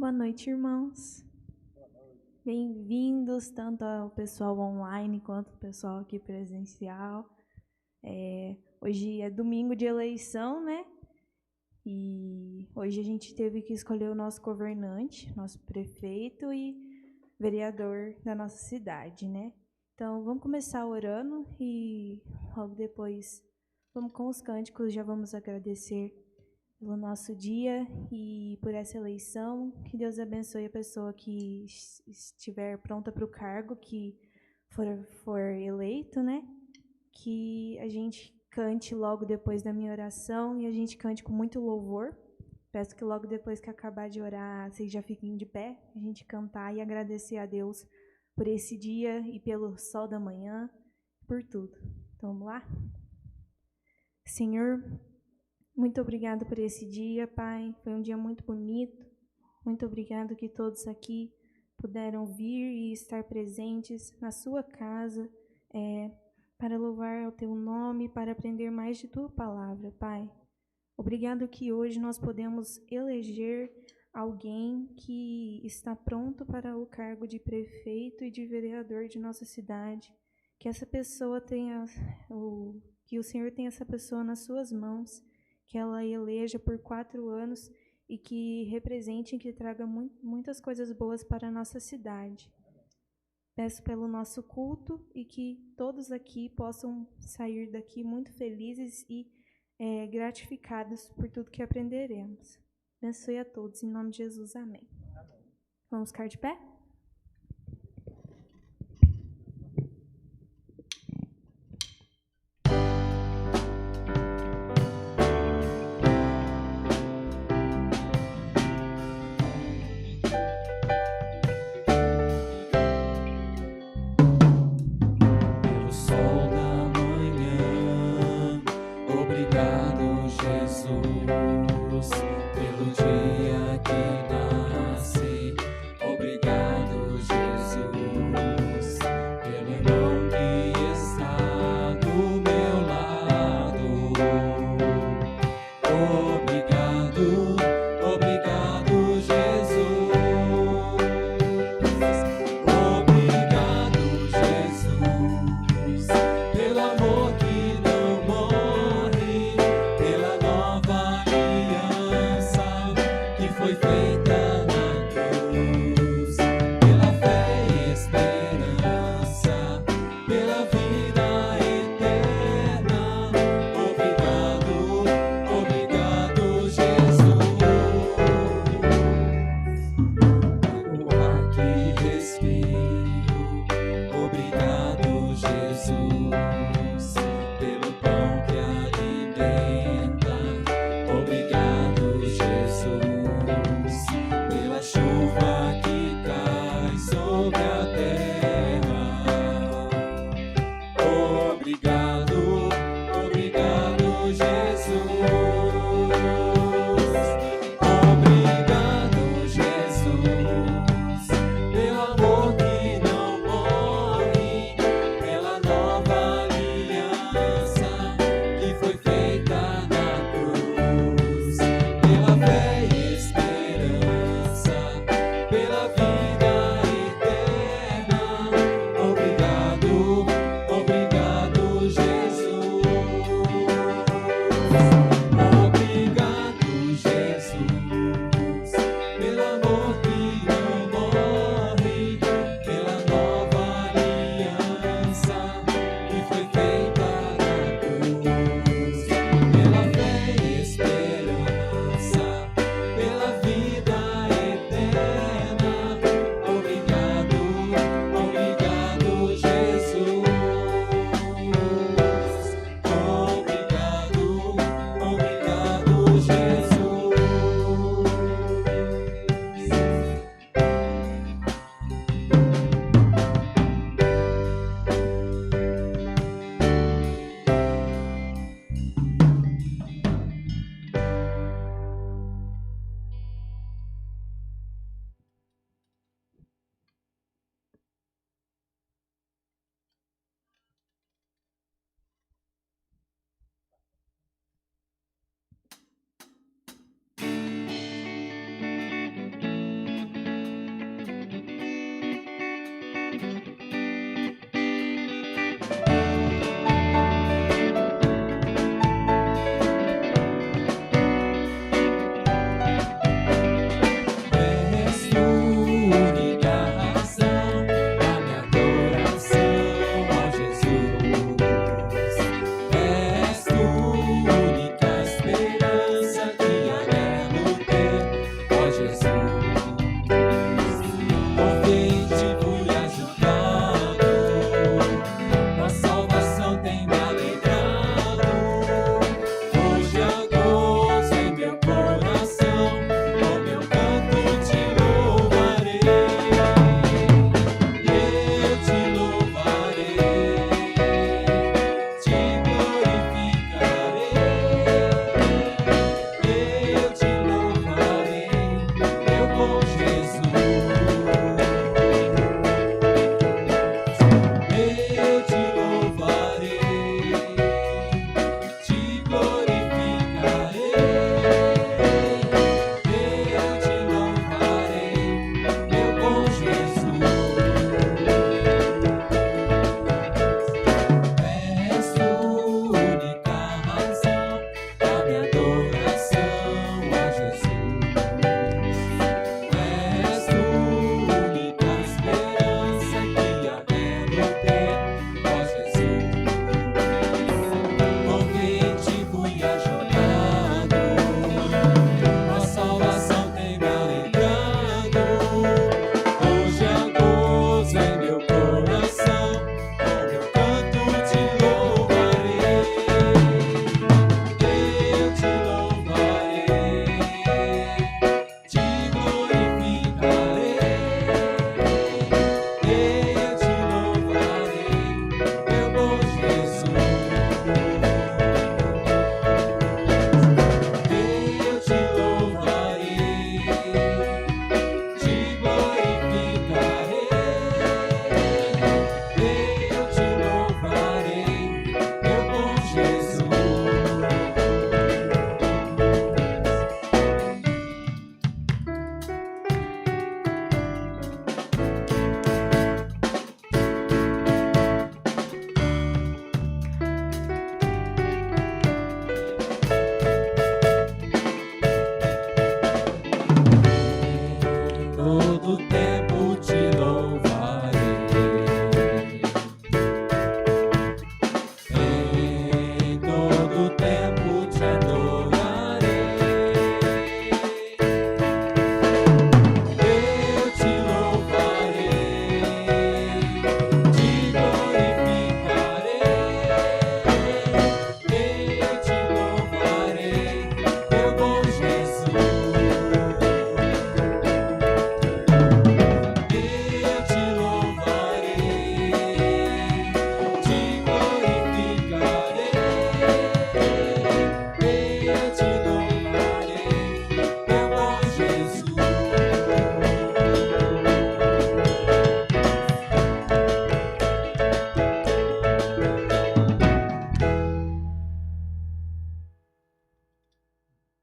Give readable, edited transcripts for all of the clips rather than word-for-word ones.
Boa noite, irmãos. Bem-vindos, tanto ao pessoal online quanto ao pessoal aqui presencial. Hoje é domingo de eleição, né? E hoje a gente teve que escolher o nosso governante, nosso prefeito e vereador da nossa cidade, né? Então, vamos começar orando e logo depois vamos com os cânticos, já vamos agradecer pelo nosso dia e por essa eleição. Que Deus abençoe a pessoa que estiver pronta para o cargo, que for eleito, né? Que a gente cante logo depois da minha oração e a gente cante com muito louvor. Peço que logo depois que acabar de orar, vocês já fiquem de pé, a gente cantar e agradecer a Deus por esse dia e pelo sol da manhã, por tudo. Então, vamos lá? Senhor, muito obrigado por esse dia, Pai. Foi um dia muito bonito. Muito obrigado que todos aqui puderam vir e estar presentes na sua casa, para louvar o teu nome, para aprender mais de tua palavra, Pai. Obrigado que hoje nós podemos eleger alguém que está pronto para o cargo de prefeito e de vereador de nossa cidade. Que essa pessoa que o Senhor tenha essa pessoa nas suas mãos, que ela eleja por 4 anos e que represente e que traga muitas coisas boas para a nossa cidade. Peço pelo nosso culto e que todos aqui possam sair daqui muito felizes e gratificados por tudo que aprenderemos. Abençoe a todos, em nome de Jesus, amém. Vamos ficar de pé?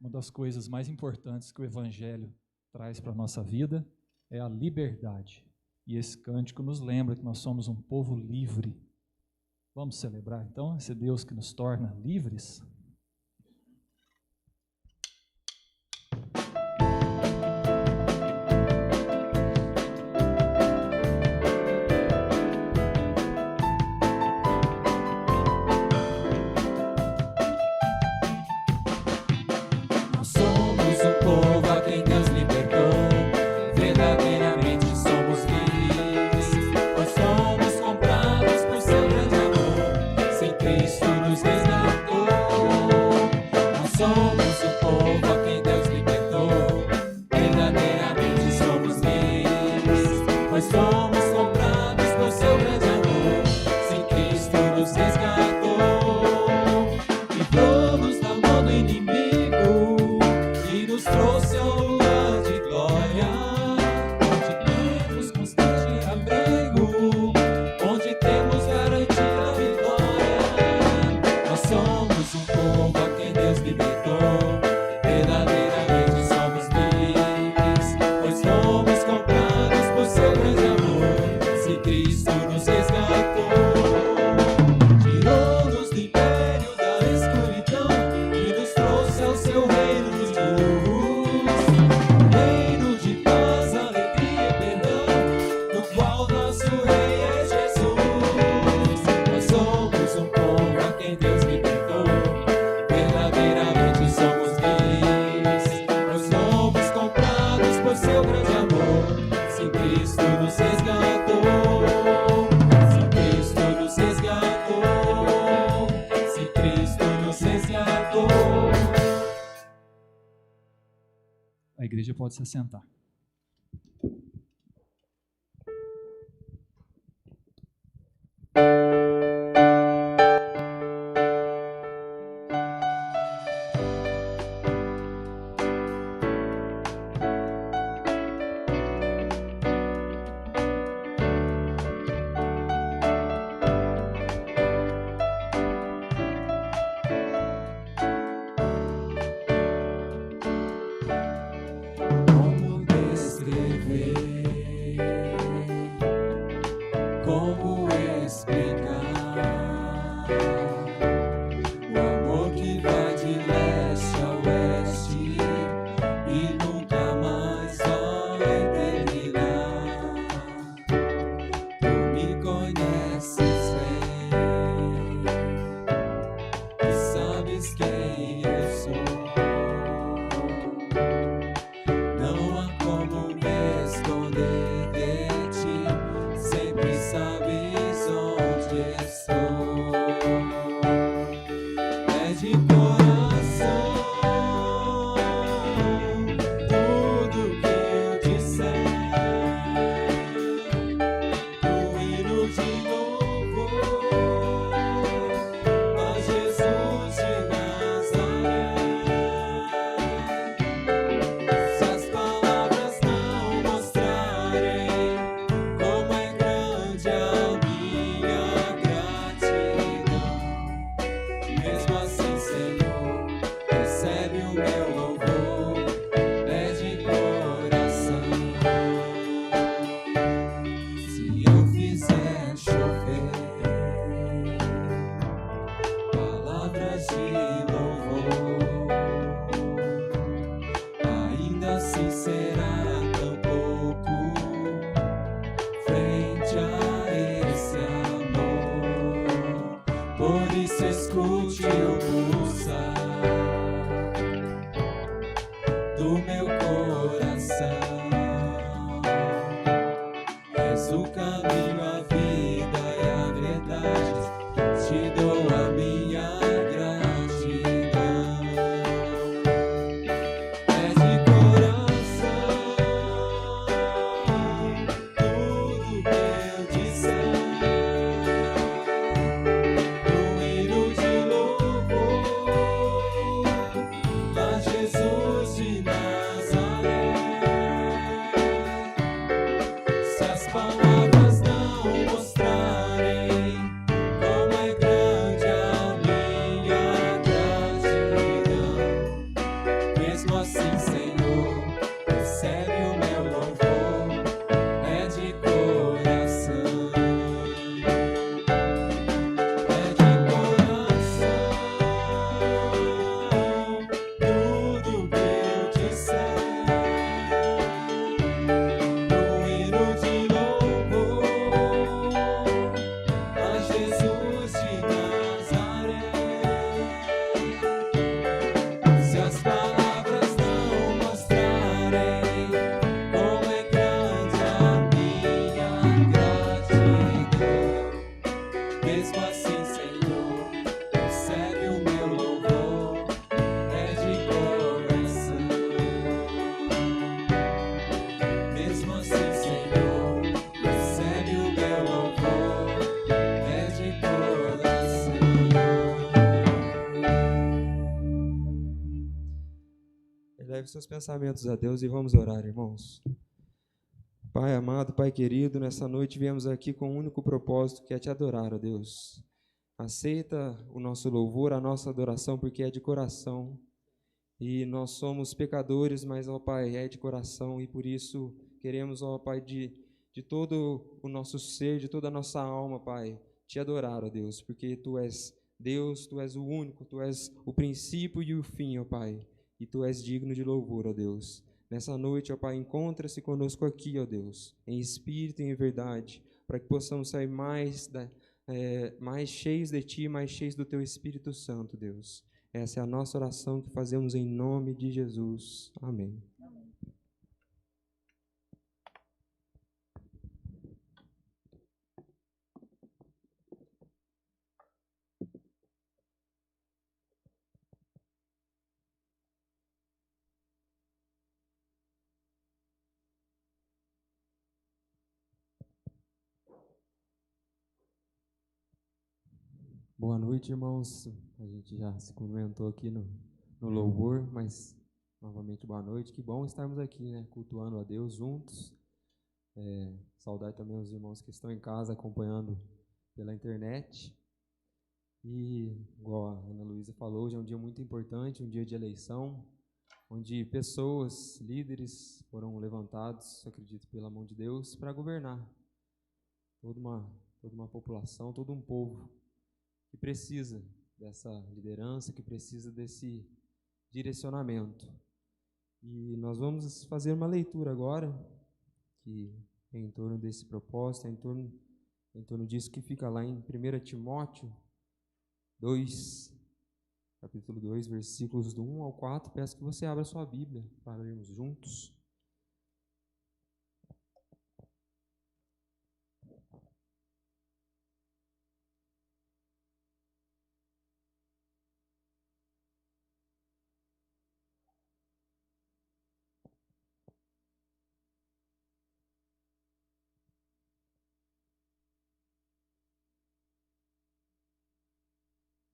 Uma das coisas mais importantes que o Evangelho traz para a nossa vida é a liberdade. E esse cântico nos lembra que nós somos um povo livre. Vamos celebrar, então, esse Deus que nos torna livres? A igreja pode se assentar. Te dou a minha gratidão. Leve seus pensamentos a Deus e vamos orar, irmãos. Pai amado, Pai querido, nessa noite viemos aqui com um único propósito, que é te adorar, ó Deus. Aceita o nosso louvor, a nossa adoração, porque é de coração. E nós somos pecadores, mas, ó Pai, é de coração, e por isso queremos, ó Pai, de todo o nosso ser, de toda a nossa alma, Pai, te adorar, ó Deus, porque Tu és Deus, Tu és o único, Tu és o princípio e o fim, ó Pai, e Tu és digno de louvor, ó Deus. Nessa noite, ó Pai, encontra-se conosco aqui, ó Deus, em espírito e em verdade, para que possamos sair mais cheios de Ti, mais cheios do Teu Espírito Santo, Deus. Essa é a nossa oração que fazemos em nome de Jesus. Amém. Boa noite, irmãos. A gente já se cumprimentou aqui no louvor, mas novamente boa noite. Que bom estarmos aqui, né, cultuando a Deus juntos. Saudar também os irmãos que estão em casa acompanhando pela internet. E, igual a Ana Luísa falou, hoje é um dia muito importante, um dia de eleição, onde pessoas, líderes foram levantados, acredito, pela mão de Deus, para governar toda uma população, todo um povo que precisa dessa liderança, que precisa desse direcionamento. E nós vamos fazer uma leitura agora, que é em torno desse propósito, é em torno disso que fica lá em 1 Timóteo 2, capítulo 2, versículos do 1 ao 4. Peço que você abra sua Bíblia para lermos juntos.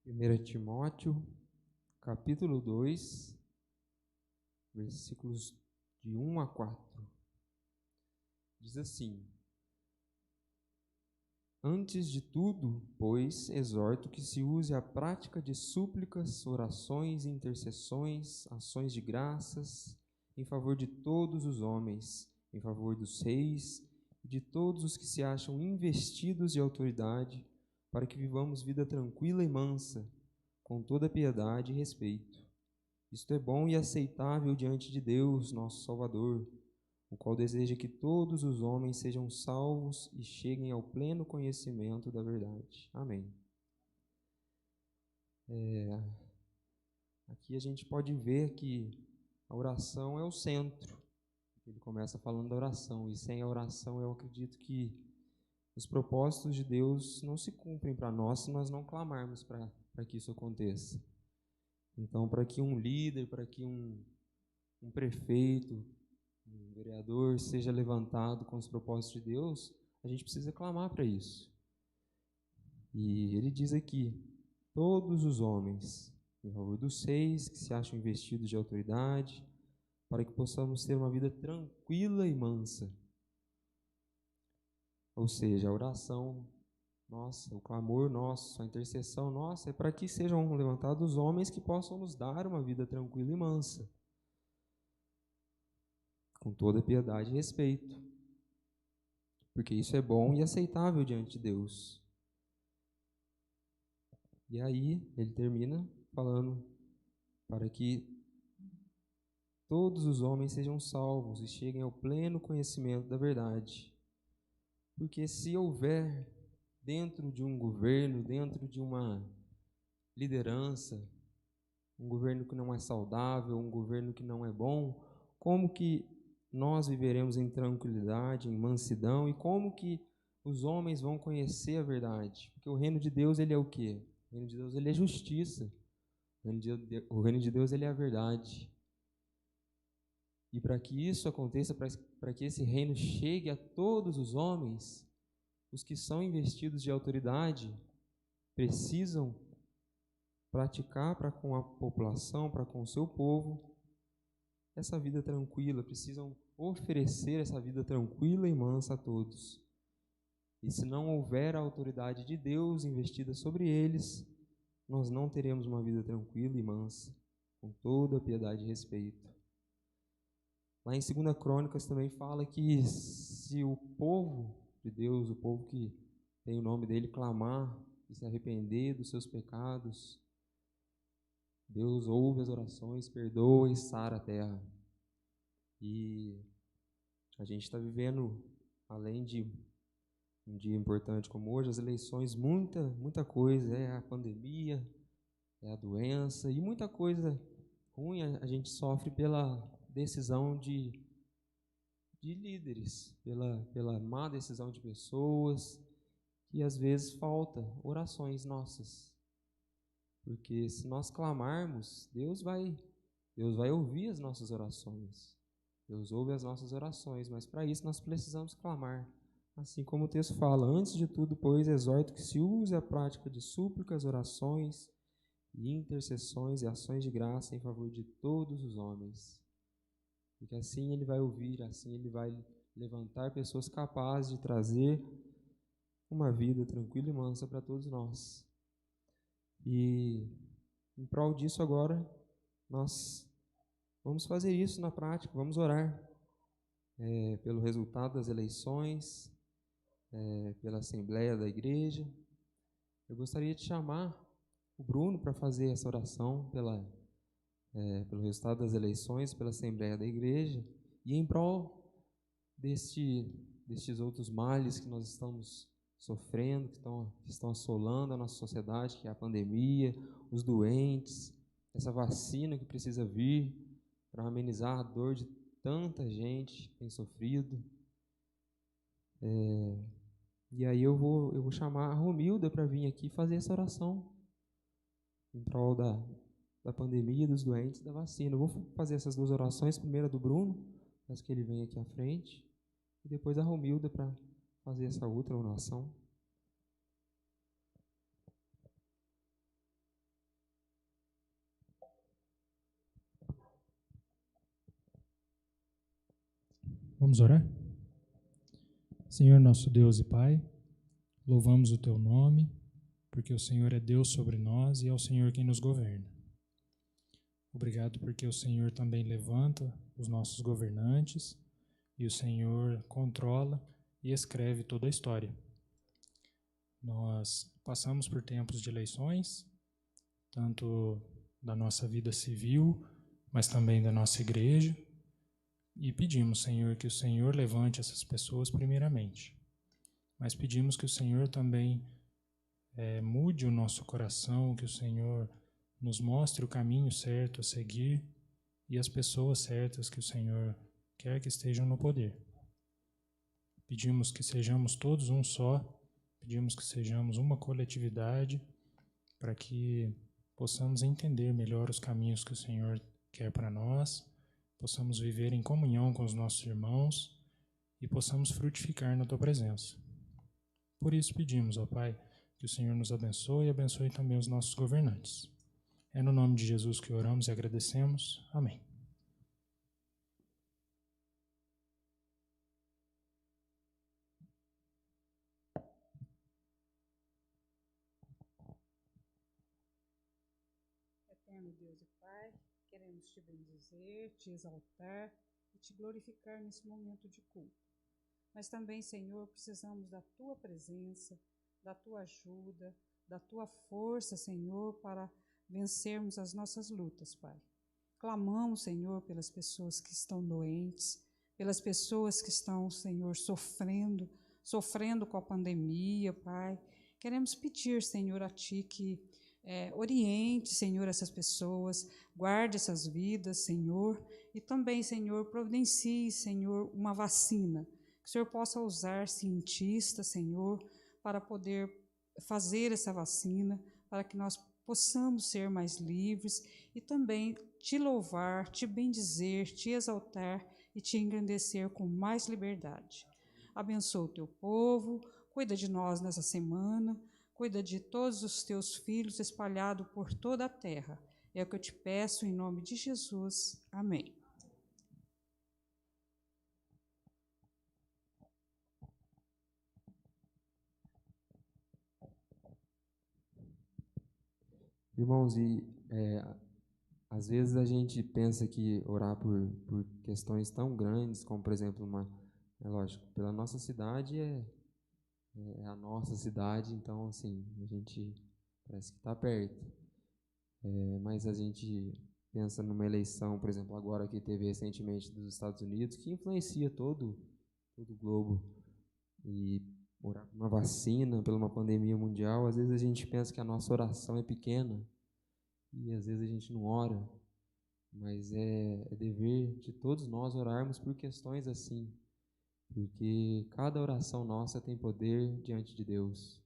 Primeira Timóteo, capítulo 2, versículos de 1 a 4. Diz assim: Antes de tudo, pois, exorto que se use a prática de súplicas, orações, intercessões, ações de graças, em favor de todos os homens, em favor dos reis e de todos os que se acham investidos de autoridade, para que vivamos vida tranquila e mansa, com toda piedade e respeito. Isto é bom e aceitável diante de Deus, nosso Salvador, o qual deseja que todos os homens sejam salvos e cheguem ao pleno conhecimento da verdade. Amém. Aqui a gente pode ver que a oração é o centro. Ele começa falando da oração, e sem a oração eu acredito que os propósitos de Deus não se cumprem para nós se nós não clamarmos para que isso aconteça. Então, para que um líder, para que um prefeito, um vereador seja levantado com os propósitos de Deus, a gente precisa clamar para isso. E ele diz aqui: todos os homens, em favor dos reis que se acham investidos de autoridade, para que possamos ter uma vida tranquila e mansa. Ou seja, a oração nossa, o clamor nosso, a intercessão nossa é para que sejam levantados homens que possam nos dar uma vida tranquila e mansa, com toda piedade e respeito, porque isso é bom e aceitável diante de Deus. E aí ele termina falando para que todos os homens sejam salvos e cheguem ao pleno conhecimento da verdade. Porque se houver dentro de um governo, dentro de uma liderança, um governo que não é saudável, um governo que não é bom, como que nós viveremos em tranquilidade, em mansidão, e como que os homens vão conhecer a verdade? Porque o reino de Deus, ele é o quê? O reino de Deus, ele é justiça. O reino de Deus, ele é a verdade. E para que isso aconteça, para que esse reino chegue a todos os homens, os que são investidos de autoridade precisam praticar para com a população, para com o seu povo, essa vida tranquila, precisam oferecer essa vida tranquila e mansa a todos. E se não houver a autoridade de Deus investida sobre eles, nós não teremos uma vida tranquila e mansa, com toda a piedade e respeito. Lá em 2 Crônicas também fala que se o povo de Deus, o povo que tem o nome dele, clamar e se arrepender dos seus pecados, Deus ouve as orações, perdoa e sara a terra. E a gente está vivendo, além de um dia importante como hoje, as eleições, muita coisa, a pandemia, a doença e muita coisa ruim a gente sofre pela decisão de líderes, pela má decisão de pessoas, que às vezes falta orações nossas. Porque se nós clamarmos, Deus vai ouvir as nossas orações. Deus ouve as nossas orações, mas para isso nós precisamos clamar. Assim como o texto fala, antes de tudo, pois, exorto que se use a prática de súplicas, orações e intercessões e ações de graça em favor de todos os homens. Porque assim Ele vai ouvir, assim Ele vai levantar pessoas capazes de trazer uma vida tranquila e mansa para todos nós. E em prol disso agora, nós vamos fazer isso na prática, vamos orar pelo resultado das eleições, pela Assembleia da Igreja. Eu gostaria de chamar o Bruno para fazer essa oração pelo resultado das eleições, pela Assembleia da Igreja, e em prol destes outros males que nós estamos sofrendo, que estão assolando a nossa sociedade, que é a pandemia, os doentes, essa vacina que precisa vir para amenizar a dor de tanta gente que tem sofrido. E aí eu vou chamar a Romilda para vir aqui fazer essa oração em prol da pandemia, dos doentes, da vacina. Eu vou fazer essas duas orações, primeiro a do Bruno, peço que ele venha aqui à frente, e depois a Romilda para fazer essa outra oração. Vamos orar? Senhor nosso Deus e Pai, louvamos o Teu nome, porque o Senhor é Deus sobre nós e é o Senhor quem nos governa. Obrigado porque o Senhor também levanta os nossos governantes e o Senhor controla e escreve toda a história. Nós passamos por tempos de eleições, tanto da nossa vida civil, mas também da nossa igreja, e pedimos, Senhor, que o Senhor levante essas pessoas primeiramente, mas pedimos que o Senhor também mude o nosso coração, que o Senhor nos mostre o caminho certo a seguir e as pessoas certas que o Senhor quer que estejam no poder. Pedimos que sejamos todos um só, pedimos que sejamos uma coletividade para que possamos entender melhor os caminhos que o Senhor quer para nós, possamos viver em comunhão com os nossos irmãos e possamos frutificar na Tua presença. Por isso pedimos, ó Pai, que o Senhor nos abençoe e abençoe também os nossos governantes. É no nome de Jesus que oramos e agradecemos. Amém. Eterno Deus e Pai, queremos Te bendizer, Te exaltar e Te glorificar nesse momento de culto. Mas também, Senhor, precisamos da Tua presença, da Tua ajuda, da Tua força, Senhor, para vencermos as nossas lutas, Pai. Clamamos, Senhor, pelas pessoas que estão doentes, pelas pessoas que estão, Senhor, sofrendo com a pandemia, Pai. Queremos pedir, Senhor, a Ti que oriente, Senhor, essas pessoas, guarde essas vidas, Senhor, e também, Senhor, providencie, Senhor, uma vacina, que o Senhor possa usar cientistas, Senhor, para poder fazer essa vacina, para que nós possamos ser mais livres e também Te louvar, Te bendizer, Te exaltar e Te engrandecer com mais liberdade. Abençoa o Teu povo, cuida de nós nessa semana, cuida de todos os Teus filhos espalhados por toda a terra. É o que eu Te peço em nome de Jesus. Amém. Irmãos, às vezes a gente pensa que orar por questões tão grandes, como, por exemplo, é lógico, pela nossa cidade é a nossa cidade, então, assim, a gente parece que está perto. Mas a gente pensa numa eleição, por exemplo, agora que teve recentemente dos Estados Unidos, que influencia todo o globo. E orar por uma vacina, por uma pandemia mundial, às vezes a gente pensa que a nossa oração é pequena e às vezes a gente não ora, mas é dever de todos nós orarmos por questões assim, porque cada oração nossa tem poder diante de Deus.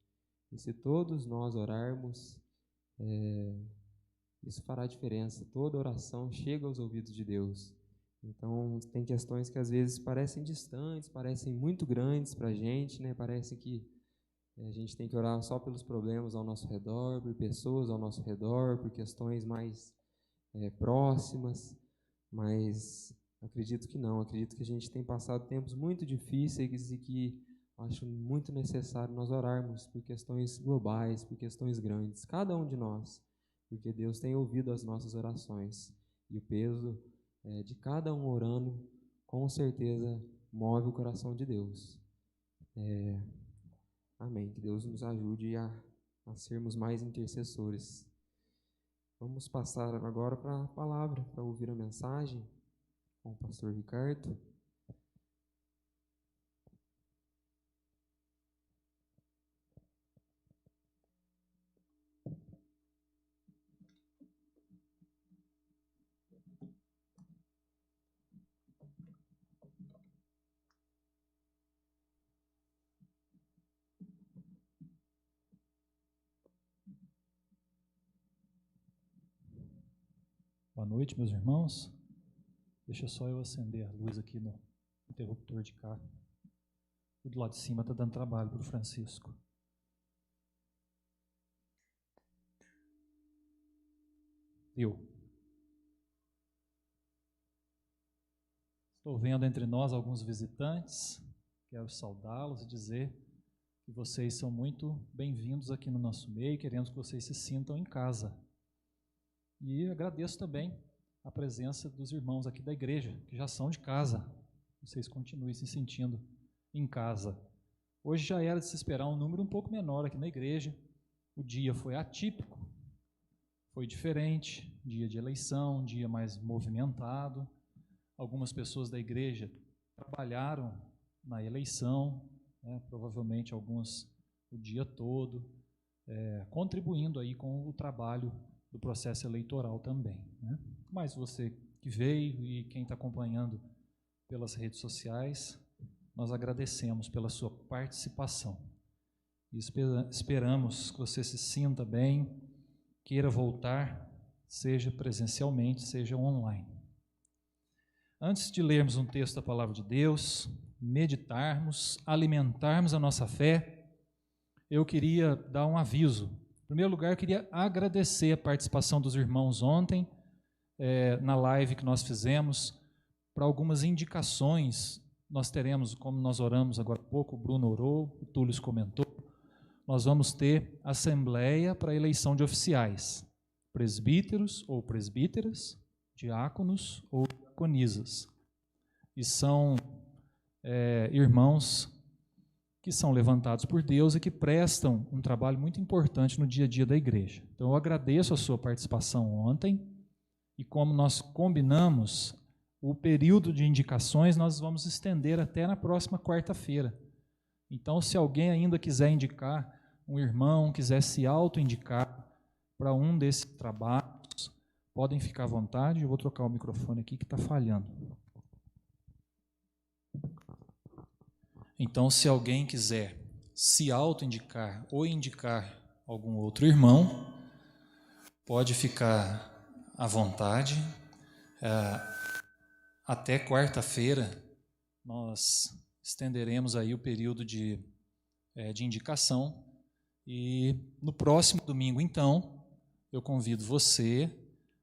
E se todos nós orarmos, isso fará diferença. Toda oração chega aos ouvidos de Deus. Então, tem questões que às vezes parecem distantes, parecem muito grandes para a gente, né? Parece que a gente tem que orar só pelos problemas ao nosso redor, por pessoas ao nosso redor, por questões mais próximas, mas acredito que não. Acredito que a gente tem passado tempos muito difíceis e que acho muito necessário nós orarmos por questões globais, por questões grandes, cada um de nós, porque Deus tem ouvido as nossas orações e o peso de cada um orando, com certeza move o coração de Deus. Amém. Que Deus nos ajude a sermos mais intercessores. Vamos passar agora para a palavra, para ouvir a mensagem com o pastor Ricardo. Boa noite, meus irmãos. Deixa só eu acender a luz aqui no interruptor de cá. O do lado de cima está dando trabalho para o Francisco. Viu? Estou vendo entre nós alguns visitantes. Quero saudá-los e dizer que vocês são muito bem-vindos aqui no nosso meio. Queremos que vocês se sintam em casa. E agradeço também a presença dos irmãos aqui da igreja, que já são de casa. Vocês continuem se sentindo em casa. Hoje já era de se esperar um número um pouco menor aqui na igreja. O dia foi atípico, foi diferente, dia de eleição, dia mais movimentado. Algumas pessoas da igreja trabalharam na eleição, provavelmente alguns o dia todo, contribuindo aí com o trabalho do processo eleitoral também, né? Mas você que veio e quem está acompanhando pelas redes sociais, nós agradecemos pela sua participação. E esperamos que você se sinta bem, queira voltar, seja presencialmente, seja online. Antes de lermos um texto da Palavra de Deus, meditarmos, alimentarmos a nossa fé, eu queria dar um aviso. Em primeiro lugar, eu queria agradecer a participação dos irmãos ontem, na live que nós fizemos, para algumas indicações. Nós teremos, como nós oramos agora há pouco, o Bruno orou, o Túlio comentou, nós vamos ter assembleia para a eleição de oficiais, presbíteros ou presbíteras, diáconos ou diaconisas. E são irmãos que são levantados por Deus e que prestam um trabalho muito importante no dia a dia da igreja. Então, eu agradeço a sua participação ontem, e como nós combinamos, o período de indicações nós vamos estender até na próxima quarta-feira. Então, se alguém ainda quiser indicar um irmão, quiser se auto-indicar para um desses trabalhos, podem ficar à vontade. Eu vou trocar o microfone aqui que está falhando. Então, se alguém quiser se auto-indicar ou indicar algum outro irmão, pode ficar à vontade. Até quarta-feira, nós estenderemos aí o período de indicação. E no próximo domingo, então, eu convido você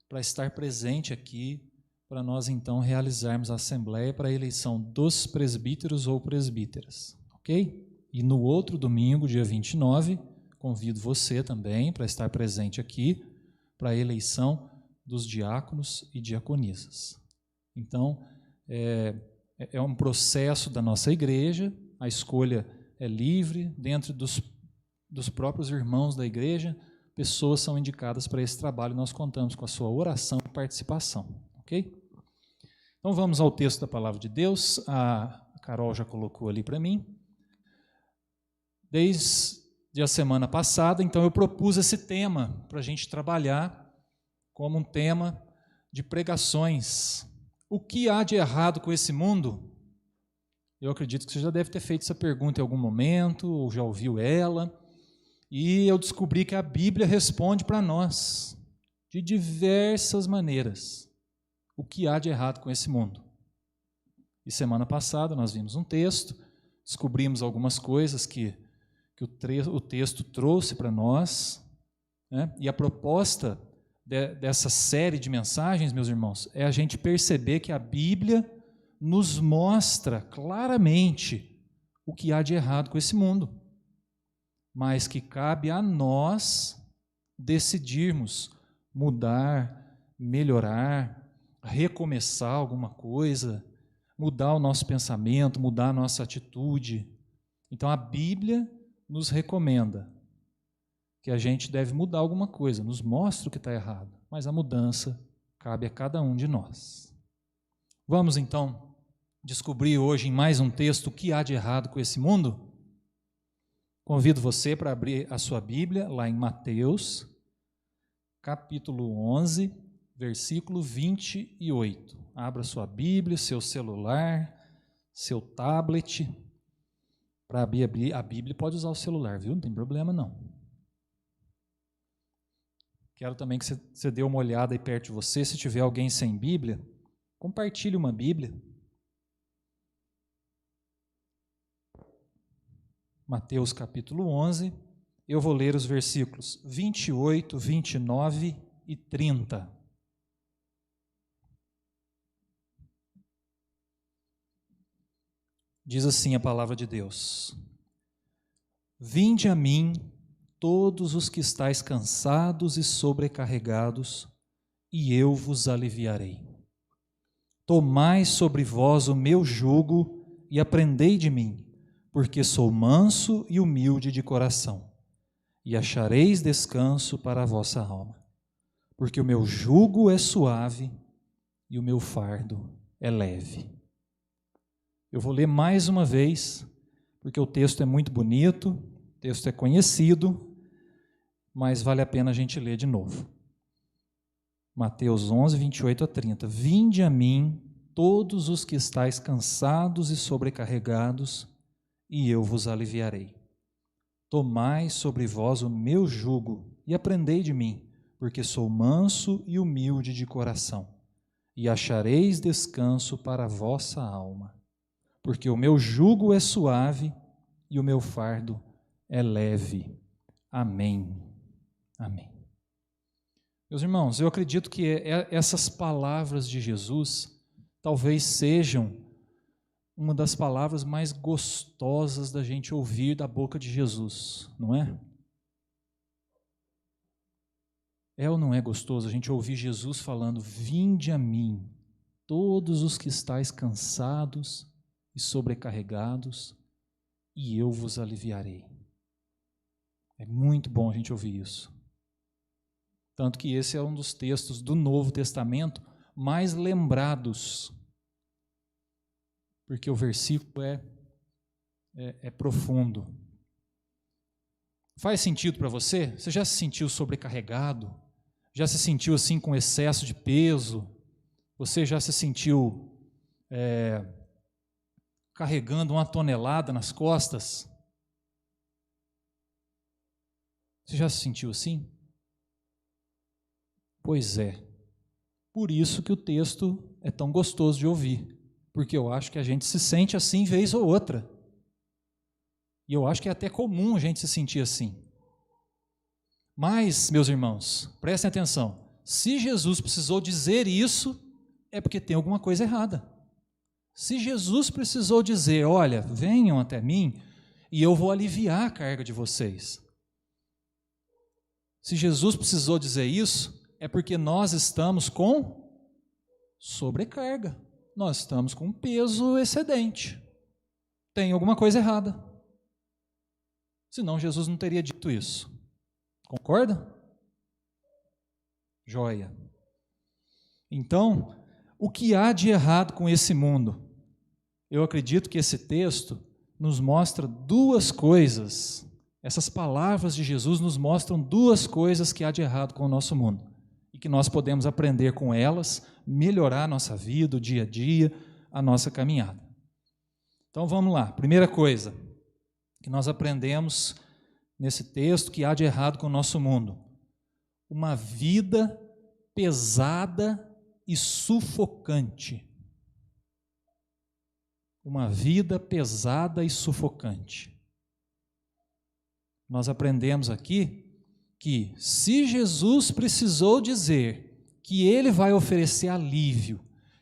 para estar presente aqui, para nós, então, realizarmos a assembleia para a eleição dos presbíteros ou presbíteras, ok? E no outro domingo, dia 29, convido você também para estar presente aqui, para a eleição dos diáconos e diaconisas. Então, é um processo da nossa igreja, a escolha é livre, dentro dos próprios irmãos da igreja, pessoas são indicadas para esse trabalho, nós contamos com a sua oração e participação, ok? Então vamos ao texto da palavra de Deus, a Carol já colocou ali para mim. Desde a semana passada, então eu propus esse tema para a gente trabalhar como um tema de pregações. O que há de errado com esse mundo? Eu acredito que você já deve ter feito essa pergunta em algum momento, ou já ouviu ela, e eu descobri que a Bíblia responde para nós, de diversas maneiras, o que há de errado com esse mundo. E semana passada nós vimos um texto, descobrimos algumas coisas que o texto trouxe para nós, né? E a proposta dessa série de mensagens, meus irmãos, é a gente perceber que a Bíblia nos mostra claramente o que há de errado com esse mundo, mas que cabe a nós decidirmos mudar, melhorar, recomeçar alguma coisa, mudar o nosso pensamento, mudar a nossa atitude. Então a Bíblia nos recomenda que a gente deve mudar alguma coisa, nos mostra o que está errado, mas a mudança cabe a cada um de nós. Vamos então descobrir hoje em mais um texto o que há de errado com esse mundo? Convido você para abrir a sua Bíblia lá em Mateus, capítulo 11, versículo 28. Abra sua Bíblia, seu celular, seu tablet. Para abrir a Bíblia pode usar o celular, viu? Não tem problema não. Quero também que você dê uma olhada aí perto de você. Se tiver alguém sem Bíblia, compartilhe uma Bíblia. Mateus capítulo 11, eu vou ler os versículos 28, 29 e 30. Diz assim a palavra de Deus: Vinde a mim, todos os que estáis cansados e sobrecarregados, e eu vos aliviarei. Tomai sobre vós o meu jugo e aprendei de mim, porque sou manso e humilde de coração, e achareis descanso para a vossa alma. Porque o meu jugo é suave e o meu fardo é leve. Eu vou ler mais uma vez, porque o texto é muito bonito, o texto é conhecido, mas vale a pena a gente ler de novo. Mateus 11, 28 a 30. Vinde a mim, todos os que estáis cansados e sobrecarregados, e eu vos aliviarei. Tomai sobre vós o meu jugo e aprendei de mim, porque sou manso e humilde de coração, e achareis descanso para a vossa alma. Porque o meu jugo é suave e o meu fardo é leve. Amém. Amém. Meus irmãos, eu acredito que essas palavras de Jesus talvez sejam uma das palavras mais gostosas da gente ouvir da boca de Jesus, não é? É ou não é gostoso a gente ouvir Jesus falando: vinde a mim, todos os que estáis cansados e sobrecarregados, e eu vos aliviarei. É muito bom a gente ouvir isso. Tanto que esse é um dos textos do Novo Testamento mais lembrados, porque o versículo é profundo. Faz sentido para você? Você já se sentiu sobrecarregado? Já se sentiu assim com excesso de peso? Você já se sentiu carregando 1 tonelada nas costas? Você já se sentiu assim? Pois é. Por isso que o texto é tão gostoso de ouvir, porque eu acho que a gente se sente assim vez ou outra. E eu acho que é até comum a gente se sentir assim. Mas, meus irmãos, prestem atenção. Se Jesus precisou dizer isso, é porque tem alguma coisa errada. Se Jesus precisou dizer: olha, venham até mim e eu vou aliviar a carga de vocês. Se Jesus precisou dizer isso, é porque nós estamos com sobrecarga. Nós estamos com peso excedente. Tem alguma coisa errada. Senão Jesus não teria dito isso. Concorda? Joia. Então, o que há de errado com esse mundo? Eu acredito que esse texto nos mostra duas coisas. Essas palavras de Jesus nos mostram duas coisas que há de errado com o nosso mundo e que nós podemos aprender com elas, melhorar a nossa vida, o dia a dia, a nossa caminhada. Então vamos lá. Primeira coisa que nós aprendemos nesse texto que há de errado com o nosso mundo: uma vida pesada e sufocante. Uma vida pesada e sufocante. Nós aprendemos aqui que se Jesus precisou dizer que Ele vai oferecer alívio,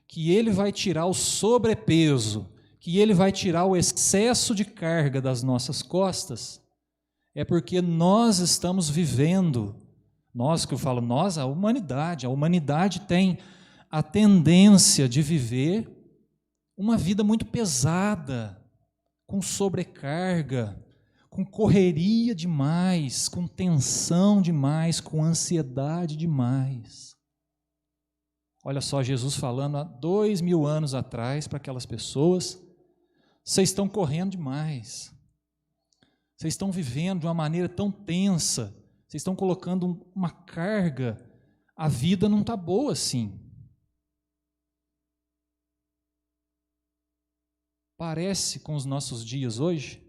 que Ele vai tirar o sobrepeso, que Ele vai tirar o excesso de carga das nossas costas, é porque nós estamos vivendo, nós que eu falo, nós, a humanidade tem a tendência de viver uma vida muito pesada, com sobrecarga, com correria demais, com tensão demais, com ansiedade demais. Olha só Jesus falando há 2000 anos atrás para aquelas pessoas: vocês estão correndo demais, vocês estão vivendo de uma maneira tão tensa, vocês estão colocando uma carga, a vida não está boa assim. Parece com os nossos dias hoje?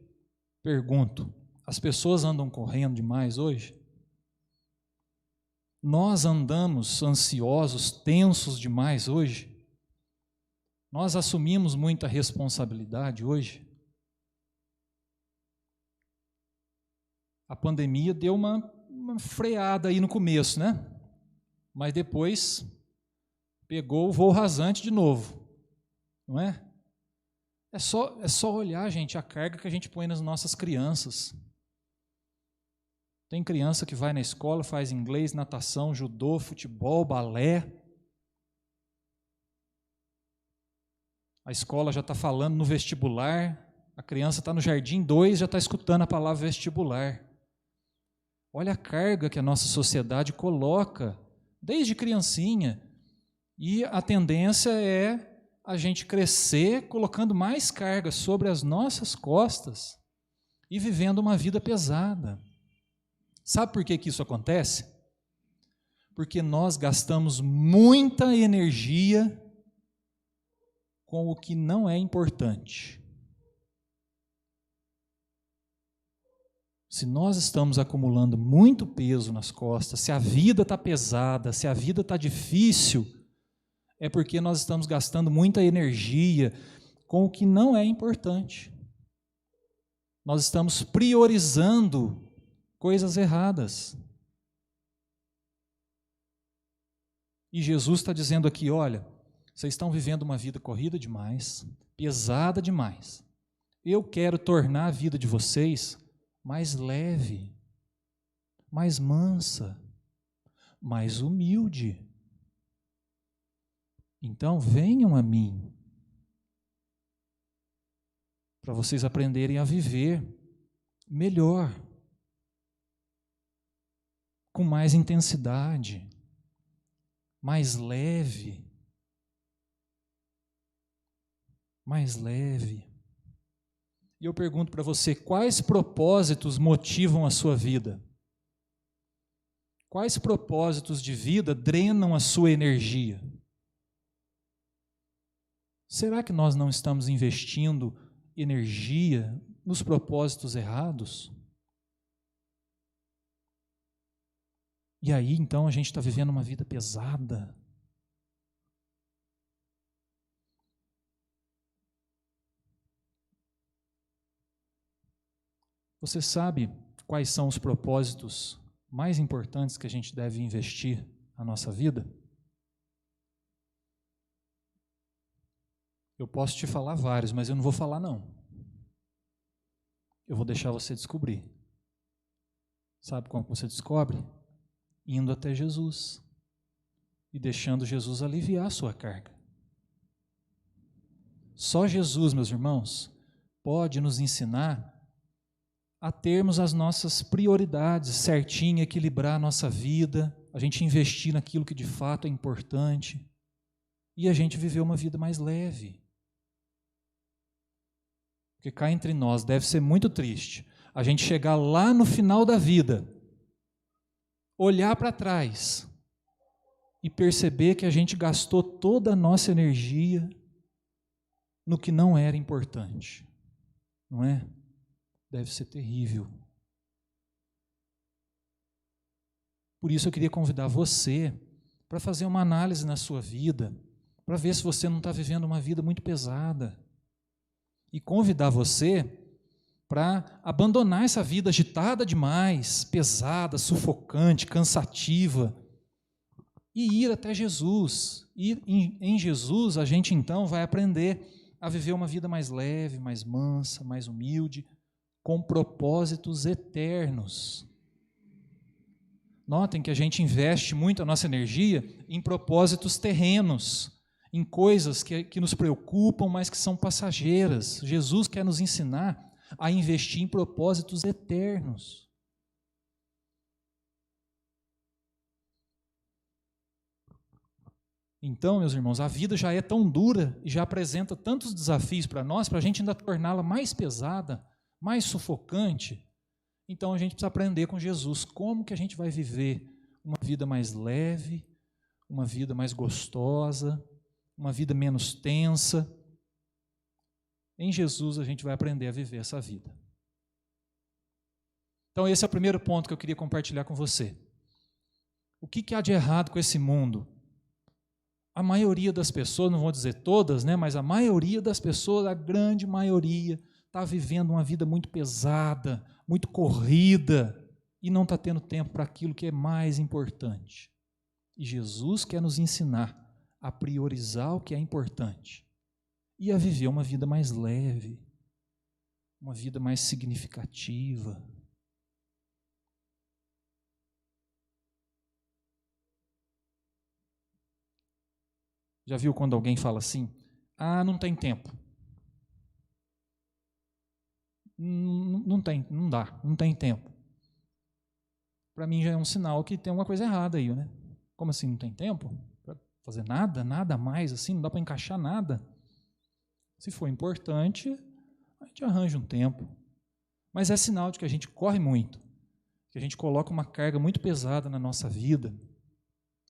Pergunto, as pessoas andam correndo demais hoje? Nós andamos ansiosos, tensos demais hoje? Nós assumimos muita responsabilidade hoje? A pandemia deu uma freada aí no começo, né? Mas depois pegou o voo rasante de novo, não é? É só olhar, gente, a carga que a gente põe nas nossas crianças. Tem criança que vai na escola, faz inglês, natação, judô, futebol, balé. A escola já está falando no vestibular, a criança está no jardim 2, já está escutando a palavra vestibular. Olha a carga que a nossa sociedade coloca, desde criancinha. E a tendência é a gente crescer colocando mais carga sobre as nossas costas e vivendo uma vida pesada. Sabe por que isso acontece? Porque nós gastamos muita energia com o que não é importante. Se nós estamos acumulando muito peso nas costas, se a vida está pesada, se a vida está difícil, é porque nós estamos gastando muita energia com o que não é importante. Nós estamos priorizando coisas erradas. E Jesus está dizendo aqui, olha, vocês estão vivendo uma vida corrida demais, pesada demais. Eu quero tornar a vida de vocês mais leve, mais mansa, mais humilde. Então venham a mim, para vocês aprenderem a viver melhor, com mais intensidade, mais leve, mais leve. E eu pergunto para você, quais propósitos motivam a sua vida? Quais propósitos de vida drenam a sua energia? Será que nós não estamos investindo energia nos propósitos errados? E aí, então, a gente está vivendo uma vida pesada. Você sabe quais são os propósitos mais importantes que a gente deve investir na nossa vida? Eu posso te falar vários, mas eu não vou falar não. Eu vou deixar você descobrir. Sabe como você descobre? Indo até Jesus. e deixando Jesus aliviar a sua carga. Só Jesus, meus irmãos, pode nos ensinar a termos as nossas prioridades certinho, equilibrar a nossa vida, a gente investir naquilo que de fato é importante e a gente viver uma vida mais leve. Porque cá entre nós deve ser muito triste a gente chegar lá no final da vida, olhar para trás e perceber que a gente gastou toda a nossa energia no que não era importante, não é? Deve ser terrível. Por isso eu queria convidar você para fazer uma análise na sua vida, para ver se você não está vivendo uma vida muito pesada. E convidar você para abandonar essa vida agitada demais, pesada, sufocante, cansativa, e ir até Jesus. E em Jesus a gente então vai aprender a viver uma vida mais leve, mais mansa, mais humilde, com propósitos eternos. Notem que a gente investe muito a nossa energia em propósitos terrenos, em coisas que nos preocupam, mas que são passageiras. Jesus quer nos ensinar a investir em propósitos eternos. Então, meus irmãos, a vida já é tão dura e já apresenta tantos desafios para nós, para a gente ainda torná-la mais pesada, mais sufocante. Então a gente precisa aprender com Jesus como que a gente vai viver uma vida mais leve, uma vida mais gostosa, uma vida menos tensa. Em Jesus a gente vai aprender a viver essa vida. Então esse é o primeiro ponto que eu queria compartilhar com você. O que há de errado com esse mundo? A maioria das pessoas, não vou dizer todas, né, mas a maioria das pessoas, a grande maioria, está vivendo uma vida muito pesada, muito corrida, e não está tendo tempo para aquilo que é mais importante. E Jesus quer nos ensinar a priorizar o que é importante e a viver uma vida mais leve, uma vida mais significativa. Já viu quando alguém fala assim, não tem tempo? Não tem tempo. Para mim já é um sinal que tem alguma coisa errada aí, né? Como assim, não tem tempo? Para fazer nada mais assim, não dá para encaixar nada. Se for importante, a gente arranja um tempo. Mas é sinal de que a gente corre muito, que a gente coloca uma carga muito pesada na nossa vida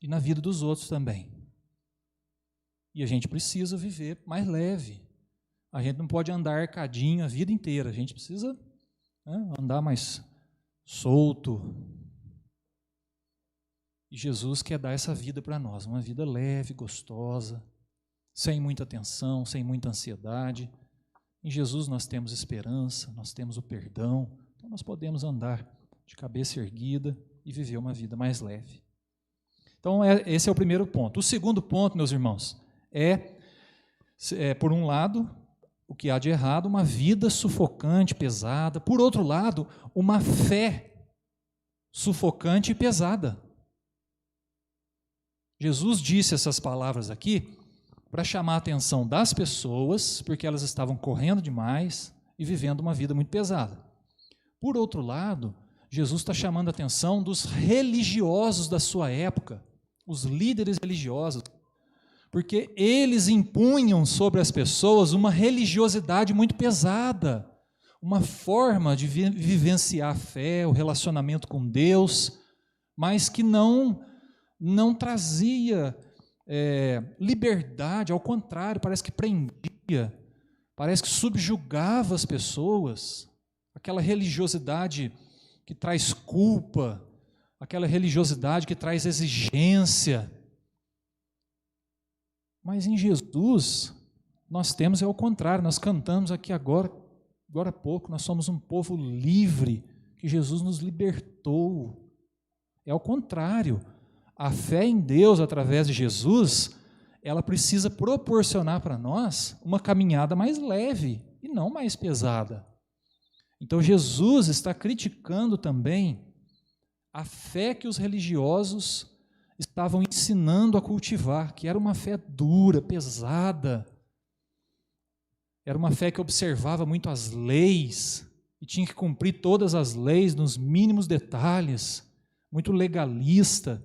e na vida dos outros também. E a gente precisa viver mais leve. A gente não pode andar arcadinho a vida inteira, a gente precisa andar mais solto. E Jesus quer dar essa vida para nós, uma vida leve, gostosa, sem muita tensão, sem muita ansiedade. Em Jesus nós temos esperança, nós temos o perdão, então nós podemos andar de cabeça erguida e viver uma vida mais leve. Então esse é o primeiro ponto. O segundo ponto, meus irmãos, por um lado, o que há de errado, uma vida sufocante, pesada. Por outro lado, uma fé sufocante e pesada. Jesus disse essas palavras aqui para chamar a atenção das pessoas, porque elas estavam correndo demais e vivendo uma vida muito pesada. Por outro lado, Jesus está chamando a atenção dos religiosos da sua época, os líderes religiosos, porque eles impunham sobre as pessoas uma religiosidade muito pesada, uma forma de vivenciar a fé, o relacionamento com Deus, mas que não trazia liberdade, ao contrário, parece que prendia, parece que subjugava as pessoas, aquela religiosidade que traz culpa, aquela religiosidade que traz exigência. Mas em Jesus, nós temos ao contrário, nós cantamos aqui agora há pouco, nós somos um povo livre, que Jesus nos libertou. É ao contrário, a fé em Deus através de Jesus, ela precisa proporcionar para nós uma caminhada mais leve e não mais pesada. Então Jesus está criticando também a fé que os religiosos estavam ensinando a cultivar, que era uma fé dura, pesada. Era uma fé que observava muito as leis e tinha que cumprir todas as leis nos mínimos detalhes, muito legalista.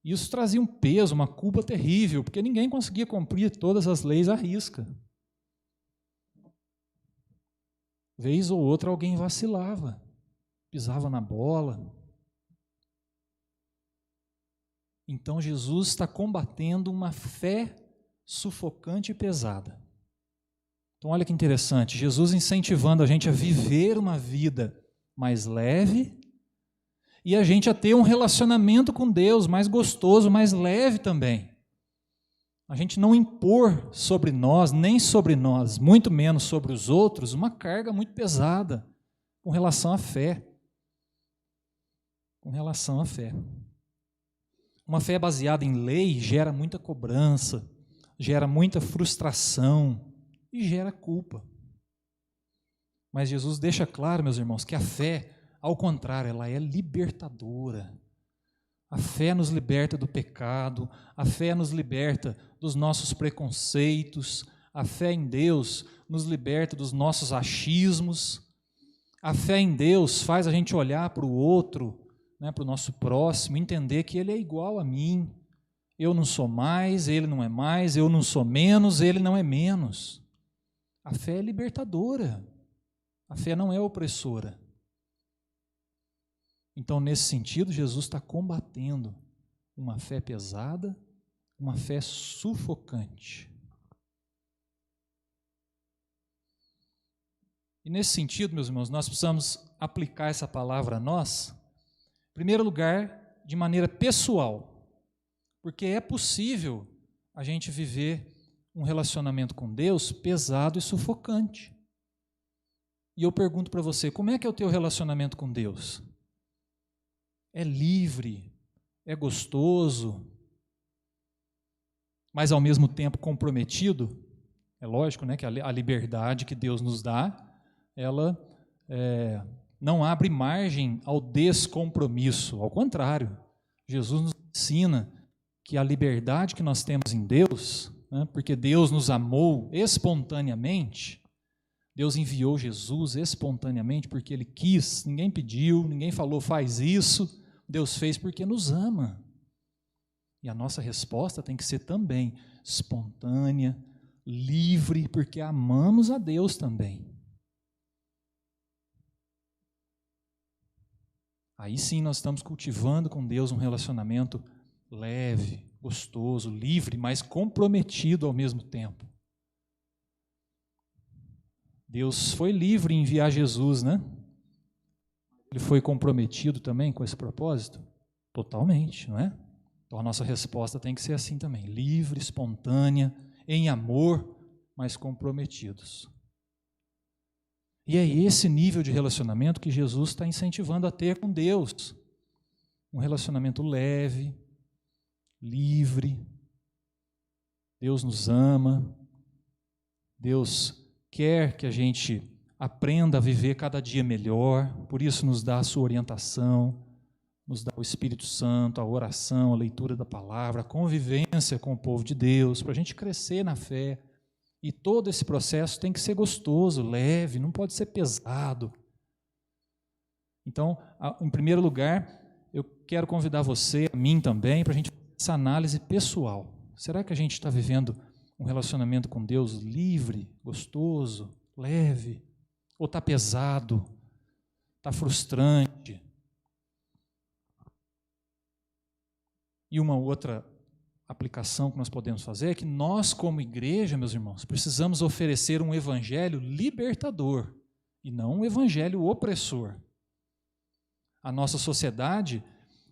Isso trazia um peso, uma culpa terrível, porque ninguém conseguia cumprir todas as leis à risca. Vez ou outra alguém vacilava, pisava na bola. Então Jesus está combatendo uma fé sufocante e pesada. Então olha que interessante, Jesus incentivando a gente a viver uma vida mais leve e a gente a ter um relacionamento com Deus mais gostoso, mais leve também. A gente não impor sobre nós, nem sobre nós, muito menos sobre os outros, uma carga muito pesada com relação à fé. Com relação à fé. Uma fé baseada em lei gera muita cobrança, gera muita frustração e gera culpa. Mas Jesus deixa claro, meus irmãos, que a fé, ao contrário, ela é libertadora. A fé nos liberta do pecado, a fé nos liberta dos nossos preconceitos, a fé em Deus nos liberta dos nossos achismos, a fé em Deus faz a gente olhar para o outro, para o nosso próximo, entender que ele é igual a mim, eu não sou mais, ele não é mais, eu não sou menos, ele não é menos. A fé é libertadora, a fé não é opressora. Então, nesse sentido, Jesus está combatendo uma fé pesada, uma fé sufocante. E nesse sentido, meus irmãos, nós precisamos aplicar essa palavra a nós, em primeiro lugar, de maneira pessoal, porque é possível a gente viver um relacionamento com Deus pesado e sufocante. E eu pergunto para você, como é que é o teu relacionamento com Deus? É livre, é gostoso, mas ao mesmo tempo comprometido? É lógico, né, que a liberdade que Deus nos dá, ela não abre margem ao descompromisso. Ao contrário, Jesus nos ensina que a liberdade que nós temos em Deus, porque Deus nos amou espontaneamente, Deus enviou Jesus espontaneamente porque Ele quis, ninguém pediu, ninguém falou faz isso, Deus fez porque nos ama. E a nossa resposta tem que ser também espontânea, livre, porque amamos a Deus também. Aí sim nós estamos cultivando com Deus um relacionamento leve, gostoso, livre, mas comprometido ao mesmo tempo. Deus foi livre em enviar Jesus, né? Ele foi comprometido também com esse propósito? Totalmente, não é? Então a nossa resposta tem que ser assim também, livre, espontânea, em amor, mas comprometidos. E é esse nível de relacionamento que Jesus está incentivando a ter com Deus. Um relacionamento leve, livre. Deus nos ama. Deus quer que a gente aprenda a viver cada dia melhor. Por isso nos dá a sua orientação, nos dá o Espírito Santo, a oração, a leitura da palavra, a convivência com o povo de Deus, para a gente crescer na fé. E todo esse processo tem que ser gostoso, leve, não pode ser pesado. Então, em primeiro lugar, eu quero convidar você, a mim também, para a gente fazer essa análise pessoal. Será que a gente está vivendo um relacionamento com Deus livre, gostoso, leve? Ou está pesado, está frustrante? E uma outra aplicação que nós podemos fazer é que nós, como igreja, meus irmãos, precisamos oferecer um evangelho libertador e não um evangelho opressor. A nossa sociedade,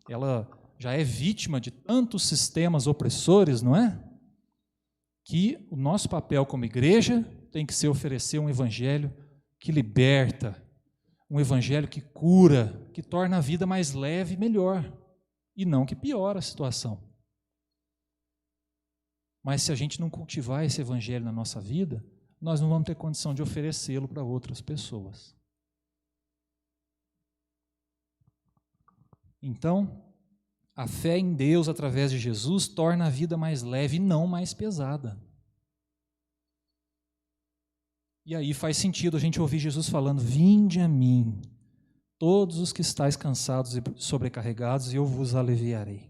ela já é vítima de tantos sistemas opressores, não é? Que o nosso papel como igreja tem que ser oferecer um evangelho que liberta, um evangelho que cura, que torna a vida mais leve e melhor, e não que piora a situação. Mas se a gente não cultivar esse evangelho na nossa vida, nós não vamos ter condição de oferecê-lo para outras pessoas. Então, A fé em Deus através de Jesus torna a vida mais leve e não mais pesada. E aí faz sentido a gente ouvir Jesus falando: vinde a mim, todos os que estáis cansados e sobrecarregados, e eu vos aliviarei.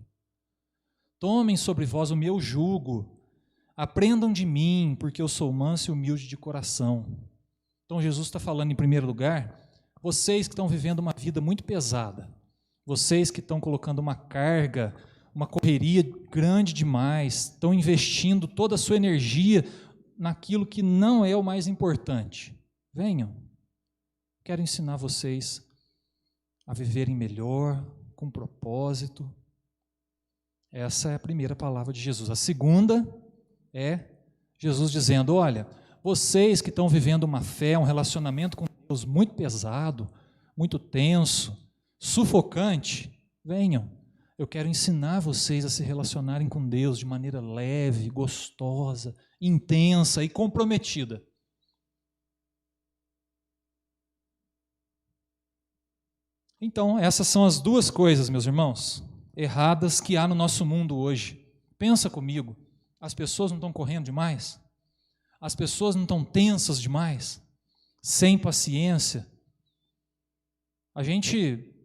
Tomem sobre vós o meu jugo, aprendam de mim, porque eu sou manso e humilde de coração. Então Jesus está falando, em primeiro lugar, vocês que estão vivendo uma vida muito pesada, vocês que estão colocando uma carga, uma correria grande demais, estão investindo toda a sua energia naquilo que não é o mais importante. Venham, quero ensinar vocês a viverem melhor, com propósito. Essa é a primeira palavra de Jesus. A segunda é Jesus dizendo: olha, vocês que estão vivendo uma fé, um relacionamento com Deus muito pesado, muito tenso, sufocante, venham. Eu quero ensinar vocês a se relacionarem com Deus de maneira leve, gostosa, intensa e comprometida. Então, essas são as duas coisas, meus irmãos, erradas que há no nosso mundo hoje. Pensa comigo, as pessoas não estão correndo demais? As pessoas não estão tensas demais? Sem paciência?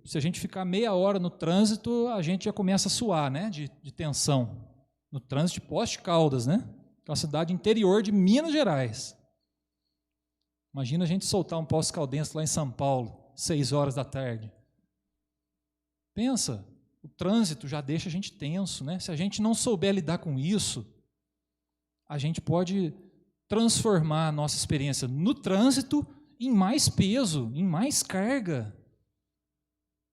Se a gente ficar meia hora no trânsito, a gente já começa a suar, né, de tensão. No trânsito de Poços de Caldas, né? Que é uma cidade interior de Minas Gerais. Imagina a gente soltar um Poços Caldense lá em São Paulo, 6 horas da tarde. Pensa, o trânsito já deixa a gente tenso, né? Se a gente não souber lidar com isso, a gente pode transformar a nossa experiência no trânsito em mais peso, em mais carga.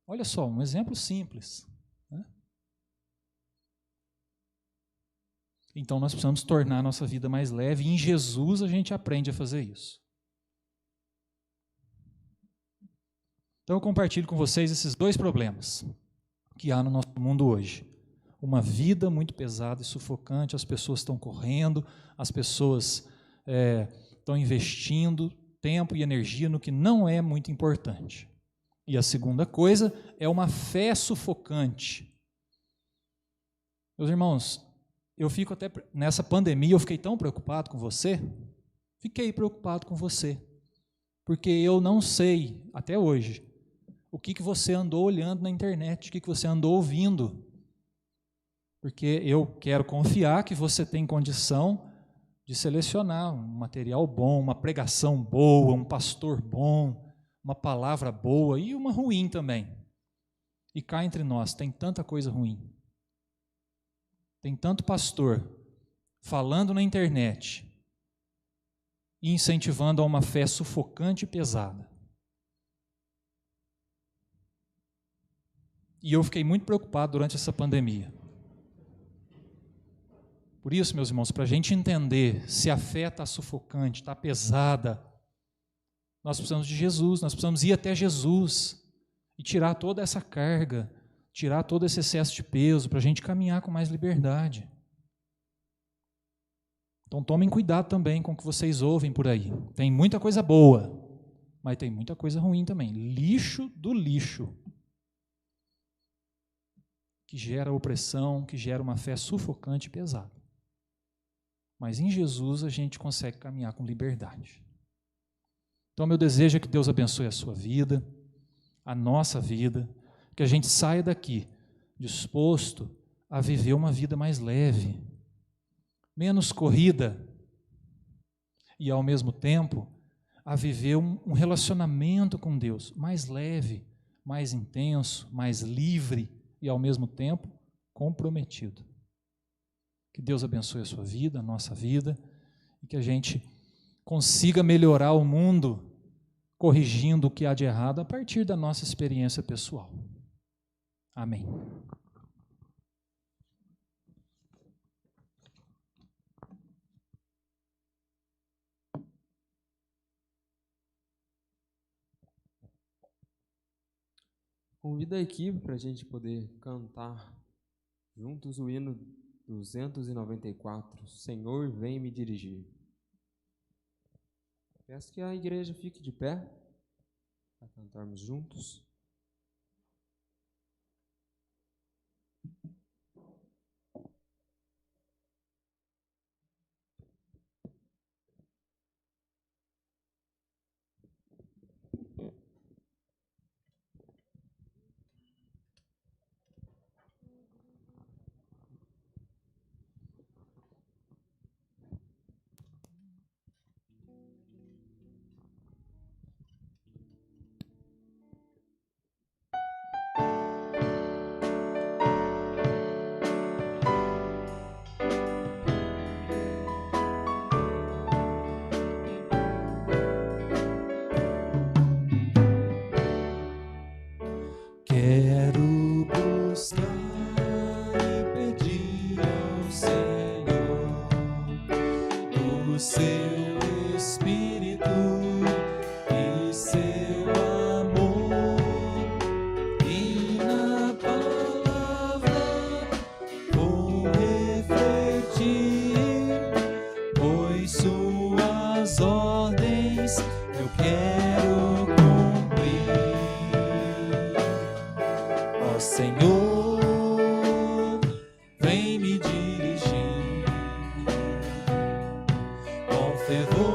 Olha só, um exemplo simples, né? Então nós precisamos tornar a nossa vida mais leve, e em Jesus a gente aprende a fazer isso. Então eu compartilho com vocês esses dois problemas que há no nosso mundo hoje. Uma vida muito pesada e sufocante, as pessoas estão correndo, as pessoas estão investindo tempo e energia no que não é muito importante. E a segunda coisa é uma fé sufocante. Meus irmãos, eu fico até nessa pandemia, eu fiquei tão preocupado com você, porque eu não sei, até hoje, o que você andou olhando na internet, o que você andou ouvindo, porque eu quero confiar que você tem condição de selecionar um material bom, uma pregação boa, um pastor bom, uma palavra boa e uma ruim também. E cá entre nós tem tanta coisa ruim. Tem tanto pastor falando na internet e incentivando a uma fé sufocante e pesada. E eu fiquei muito preocupado durante essa pandemia. Por isso, meus irmãos, para a gente entender se a fé está sufocante, está pesada, nós precisamos de Jesus, nós precisamos ir até Jesus e tirar toda essa carga, tirar todo esse excesso de peso, para a gente caminhar com mais liberdade. Então tomem cuidado também com o que vocês ouvem por aí. Tem muita coisa boa, mas tem muita coisa ruim também. Lixo do lixo. Que gera opressão, que gera uma fé sufocante e pesada. Mas em Jesus a gente consegue caminhar com liberdade. Então meu desejo é que Deus abençoe a sua vida, a nossa vida, que a gente saia daqui disposto a viver uma vida mais leve, menos corrida, e ao mesmo tempo a viver um relacionamento com Deus mais leve, mais intenso, mais livre e ao mesmo tempo comprometido. Que Deus abençoe a sua vida, a nossa vida, e que a gente consiga melhorar o mundo corrigindo o que há de errado a partir da nossa experiência pessoal. Amém. Convido a equipe para a gente poder cantar juntos o hino 294, Senhor, vem me dirigir. Peço que a igreja fique de pé para cantarmos juntos. o seu Espírito e seu amor, e na palavra vou refletir, pois suas ordens eu quero cumprir. Ó Senhor, vem me dirigir com fervor,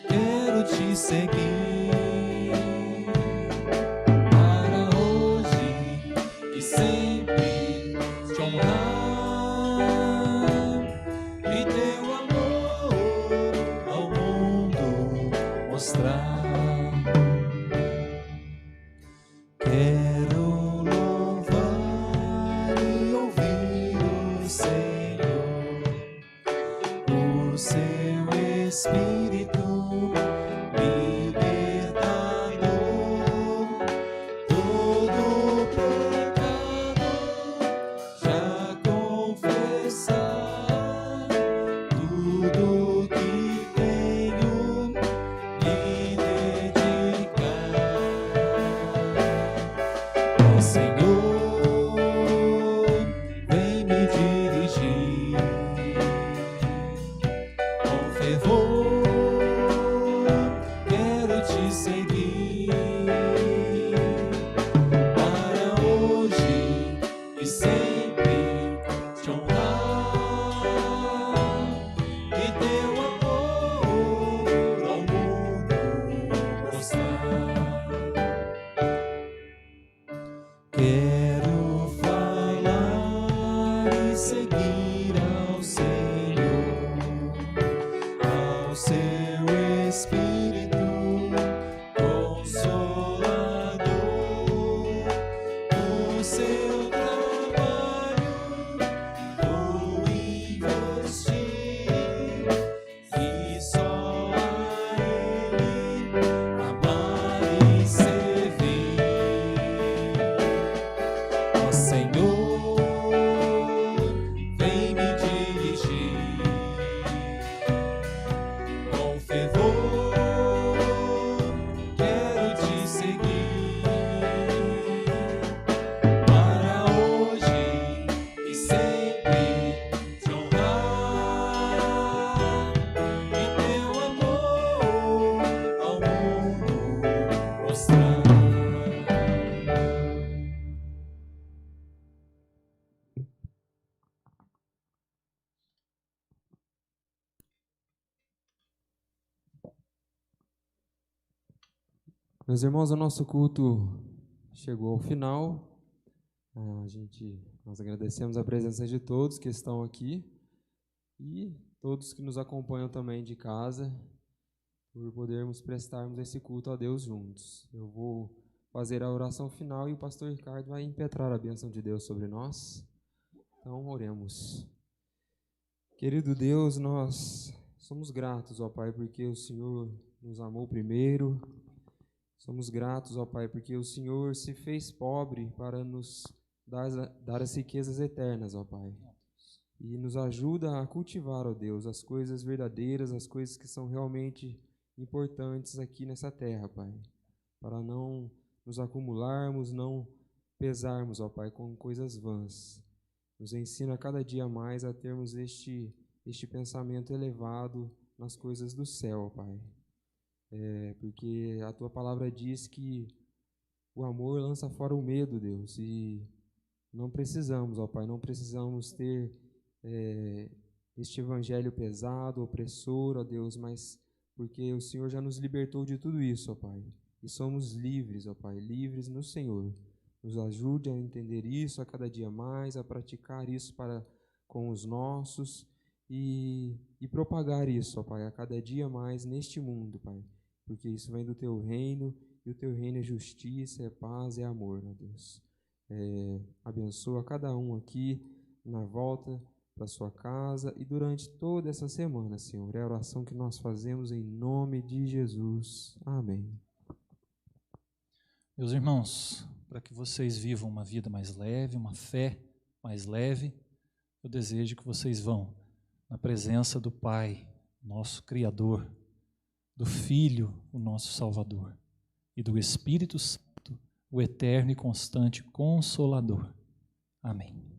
quero te seguir para hoje e sempre te honrar e teu amor ao mundo mostrar. Quero louvar e ouvir o Senhor, o seu Espírito libertador. Todo pecado já confessar, tudo que tenho lhe dedicar. Ó Senhor, vem me dirigir com fervor, quero te seguir para hoje e sempre te honrar e teu amor ao mundo mostrar. Quero falar e seguir ao Senhor, ao seu Espírito Consolador, no seu trabalho vou investir e só a Ele amar e servir. Ó Senhor, vem me dirigir com fervor, quero te seguir para hoje e sempre te honrar e teu amor ao mundo mostrar. Meus irmãos, o nosso culto chegou ao final. Nós agradecemos a presença de todos que estão aqui e todos que nos acompanham também de casa, por podermos prestarmos esse culto a Deus juntos. Eu vou fazer a oração final e o pastor Ricardo vai impetrar a bênção de Deus sobre nós. Então, oremos. Querido Deus, nós somos gratos, ó Pai, porque o Senhor nos amou primeiro. Somos gratos, ó Pai, porque o Senhor se fez pobre para nos dar as riquezas eternas, ó Pai. E nos ajuda a cultivar, ó Deus, as coisas verdadeiras, as coisas que são realmente importantes aqui nessa terra, Pai. Para não nos acumularmos, não pesarmos, ó Pai, com coisas vãs. Nos ensina cada dia mais a termos este pensamento elevado nas coisas do céu, ó Pai. Porque a Tua palavra diz que o amor lança fora o medo, Deus, e não precisamos, ó Pai, não precisamos ter este evangelho pesado, opressor, ó Deus, mas porque o Senhor já nos libertou de tudo isso, ó Pai, e somos livres, ó Pai, livres no Senhor. Nos ajude a entender isso a cada dia mais, a praticar isso para com os nossos e propagar isso, ó Pai, a cada dia mais neste mundo, Pai. Porque isso vem do Teu reino, e o Teu reino é justiça, é paz, é amor, ó Deus. Abençoa cada um aqui na volta para sua casa e durante toda essa semana, Senhor. É a oração que nós fazemos em nome de Jesus. Amém. Meus irmãos, para que vocês vivam uma vida mais leve, uma fé mais leve, eu desejo que vocês vão na presença do Pai, nosso Criador, do Filho, o nosso Salvador, e do Espírito Santo, o eterno e constante Consolador. Amém.